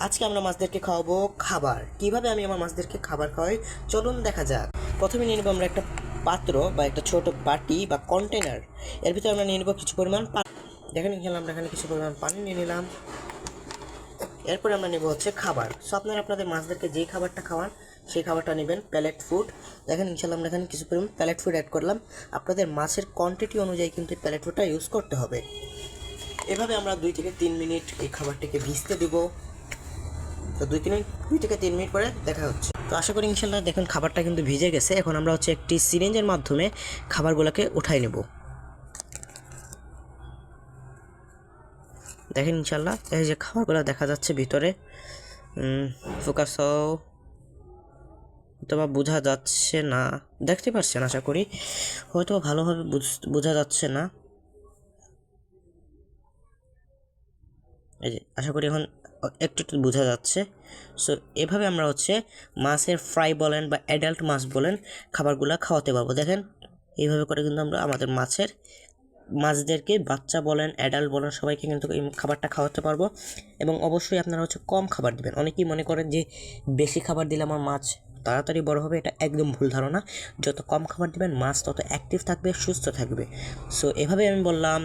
আজকে আমরা মাছদেরকে খাওয়াবো খাবার। কিভাবে আমি আমার মাছদেরকে খাবার খাওয়াই চলুন দেখা যাক। প্রথমে নিয়ে নেবো আমরা একটা পাত্র বা একটা ছোট বাটি বা কন্টেনার। এর ভিতরে আমরা নিয়ে নেবো কিছু পরিমাণ পানি। দেখেন খেলাম আমরা এখানে কিছু পরিমাণ পানি নিয়ে নিলাম। এরপরে আমরা নেব হচ্ছে খাবার। সো আপনারা আপনাদের মাছদেরকে যেই খাবারটা খাওয়ান সেই খাবারটা নেবেন, প্যালেট ফুড। দেখেন ইনশাল্লাহ আমরা এখানে কিছু পরিমাণ প্যালেট ফুড অ্যাড করলাম। আপনাদের মাছের কোয়ান্টিটি অনুযায়ী কিন্তু প্যালেট ফুডটা ইউজ করতে হবে। এভাবে আমরা 2 থেকে 3 মিনিট এই খাবারটিকে ভিজতে দেবো। তো 2 থেকে 3 মিনিট পরে দেখা হচ্ছে। তো আশা করি ইনশাল্লাহ দেখুন খাবারটা কিন্তু ভিজে গেছে। এখন আমরা হচ্ছে একটি সিরিঞ্জের মাধ্যমে খাবারগুলোকে উঠাই নেব। দেখেন ইনশাল্লাহ এই যে খাবারগুলো দেখা যাচ্ছে ভিতরে। ফোকাস অথবা বোঝা যাচ্ছে না, দেখতে পাচ্ছেন আশা করি, হয়তো ভালোভাবে বোঝা যাচ্ছে না। এই যে আশা করি এখন একটু একটু বোঝা যাচ্ছে। সো এভাবে আমরা হচ্ছে মাছের ফ্রাই বলেন বা অ্যাডাল্ট মাছ বলেন খাবারগুলো খাওয়াতে পারবো। দেখেন এইভাবে করে কিন্তু আমরা আমাদের মাছদেরকে বাচ্চা বলেন অ্যাডাল্ট বলেন সবাইকে কিন্তু এই খাবারটা খাওয়াতে পারবো। এবং অবশ্যই আপনারা হচ্ছে কম খাবার দিবেন। অনেকেই মনে করেন যে বেশি খাবার দিলে আমার মাছ তাড়াতাড়ি বড় হবে, এটা একদম ভুল ধারণা। যত কম খাবার দিবেন মাছ তত অ্যাক্টিভ থাকবে, সুস্থ থাকবে। সো এভাবে আমি বললাম।